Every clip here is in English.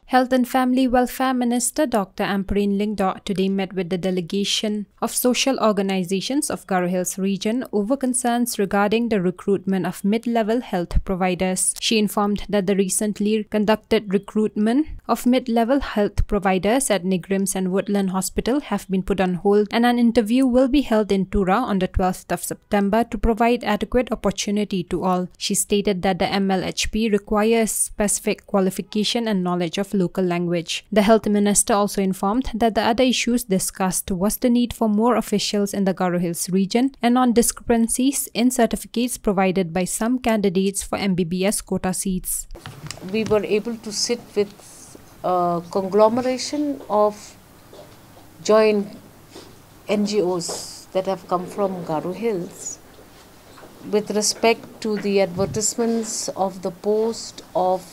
Health and Family Welfare Minister Dr. Ampareen Lyngdoh today met with the delegation of social organizations of Garo Hills region over concerns regarding the recruitment of mid-level health providers. She informed that the recently conducted recruitment of mid-level health providers at Nigrims and Woodland Hospital have been put on hold, and an interview will be held in Tura on the 12th of September to provide adequate opportunity to all. She stated that the MLHP requires specific qualification and knowledge of local language. The health minister also informed that the other issues discussed was the need for more officials in the Garo Hills region and on discrepancies in certificates provided by some candidates for MBBS quota seats. We were able to sit with a conglomeration of joint NGOs that have come from Garo Hills with respect to the advertisements of the post of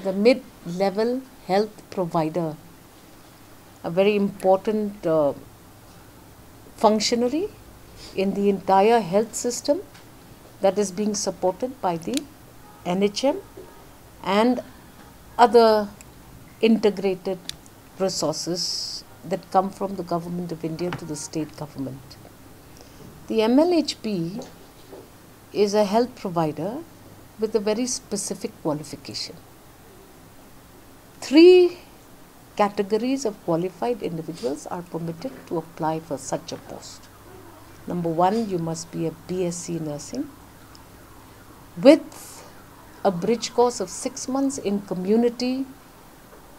the mid-level health provider, a very important functionary in the entire health system that is being supported by the NHM and other integrated resources that come from the Government of India to the state government. The MLHP is a health provider with a very specific qualification. 3 categories of qualified individuals are permitted to apply for such a post. Number 1, you must be a BSc nursing with a bridge course of 6 months in community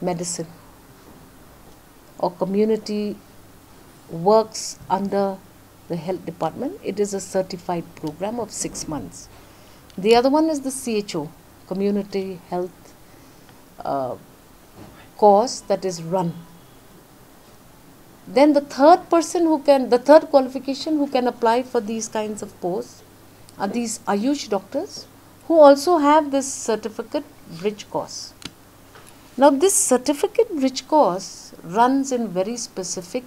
medicine or community works under the health department. It is a certified program of 6 months. The other one is the CHO, community health course that is run. Then the third qualification who can apply for these kinds of posts are these Ayush doctors who also have this certificate bridge course. Now this certificate bridge course runs in very specific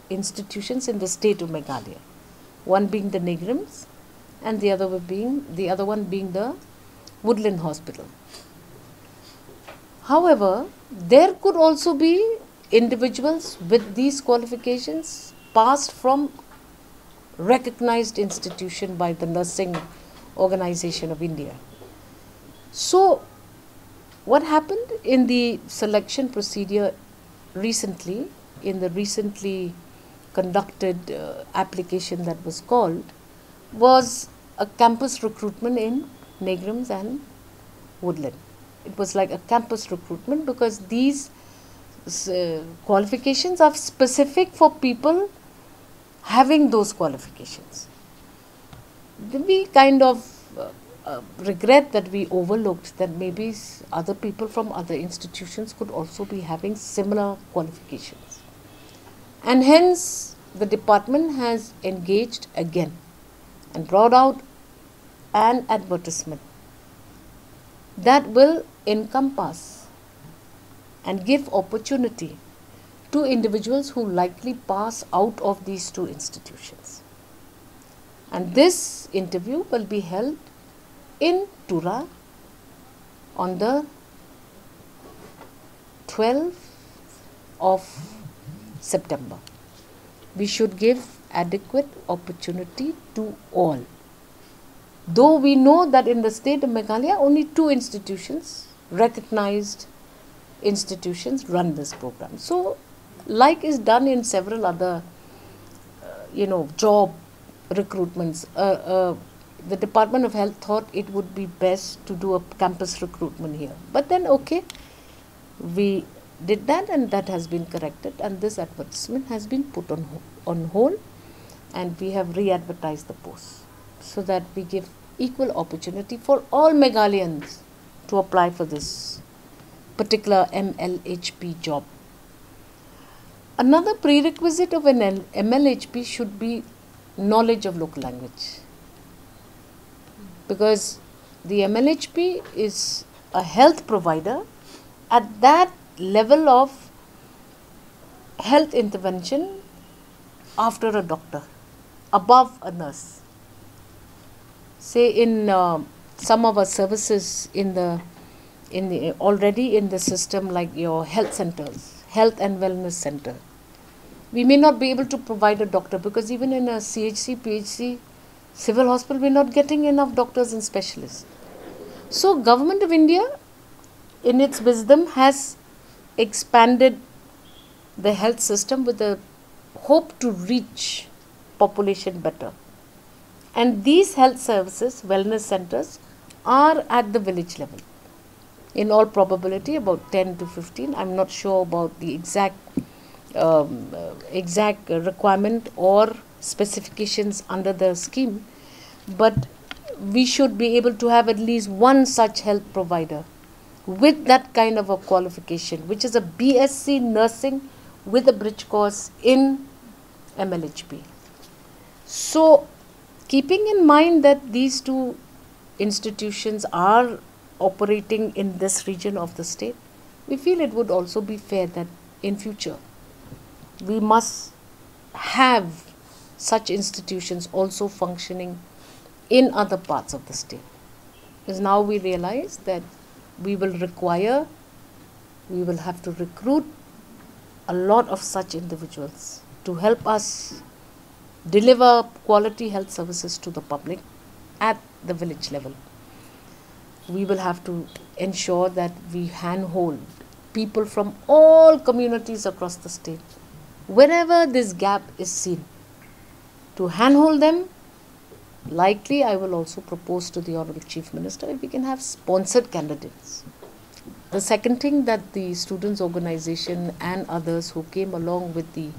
institutions in the state of Meghalaya, one being the Nigrims and the other one being the Woodland Hospital. However, there could also be individuals with these qualifications passed from recognized institution by the Nursing Organization of India. So, what happened in the selection procedure recently, in the recently conducted application that was called, was a campus recruitment in Nigrims and Woodland. It was like a campus recruitment because these qualifications are specific for people having those qualifications. We kind of regret that we overlooked that maybe other people from other institutions could also be having similar qualifications. And hence, the department has engaged again and brought out an advertisement that will encompass and give opportunity to individuals who likely pass out of these 2 institutions. And this interview will be held in Tura on the 12th of September. We should give adequate opportunity to all. Though we know that in the state of Meghalaya, only 2 institutions, recognized institutions, run this program. So, like is done in several other, job recruitments. The Department of Health thought it would be best to do a campus recruitment here. But then, okay, we did that and that has been corrected and this advertisement has been put on hold and we have re-advertised the post, so that we give equal opportunity for all Meghalayans to apply for this particular MLHP job. Another prerequisite of an MLHP should be knowledge of local language, because the MLHP is a health provider at that level of health intervention after a doctor, above a nurse. Say in some of our services in the already in the system, like your health centers, health and wellness center. We may not be able to provide a doctor because even in a CHC, PHC, civil hospital, we're not getting enough doctors and specialists. So Government of India, in its wisdom, has expanded the health system with the hope to reach population better. And these health services, wellness centers, are at the village level. In all probability, about 10 to 15. I'm not sure about the exact requirement or specifications under the scheme, but we should be able to have at least one such health provider with that kind of a qualification, which is a BSc nursing with a bridge course in MLHP. So, keeping in mind that these two institutions are operating in this region of the state, we feel it would also be fair that in future we must have such institutions also functioning in other parts of the state. Because now we realize that we will have to recruit a lot of such individuals to help us deliver quality health services to the public at the village level. We will have to ensure that we handhold people from all communities across the state, wherever this gap is seen, to handhold them. Likely, I will also propose to the Honorable Chief Minister if we can have sponsored candidates. The second thing that the students' organization and others who came along with the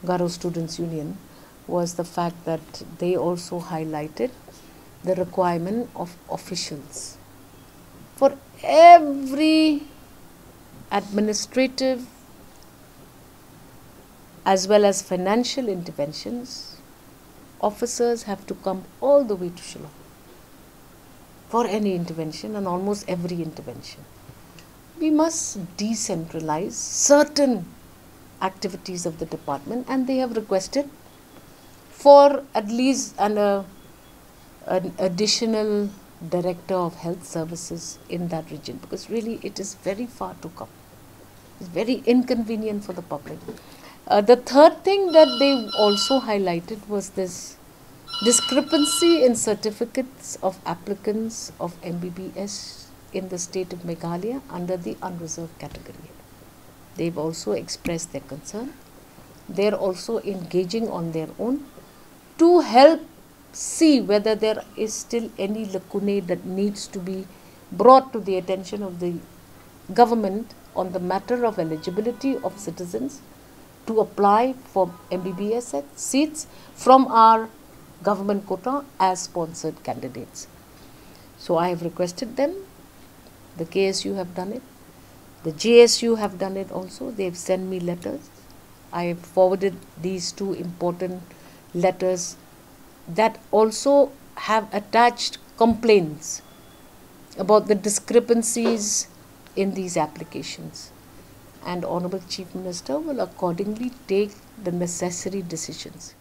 Garo Students' Union was the fact that they also highlighted the requirement of officials. For every administrative as well as financial interventions, officers have to come all the way to Shillong for any intervention and almost every intervention. We must decentralize certain activities of the department, and they have requested for at least an additional director of health services in that region, because really it is very far to come. It's very inconvenient for the public. The third thing that they also highlighted was this discrepancy in certificates of applicants of MBBS in the state of Meghalaya under the unreserved category. They've also expressed their concern. They're also engaging on their own to help see whether there is still any lacunae that needs to be brought to the attention of the government on the matter of eligibility of citizens to apply for MBBS seats from our government quota as sponsored candidates. So I have requested them. The KSU have done it. The JSU have done it also. They have sent me letters. I have forwarded these two important letters that also have attached complaints about the discrepancies in these applications. And Honorable Chief Minister will accordingly take the necessary decisions.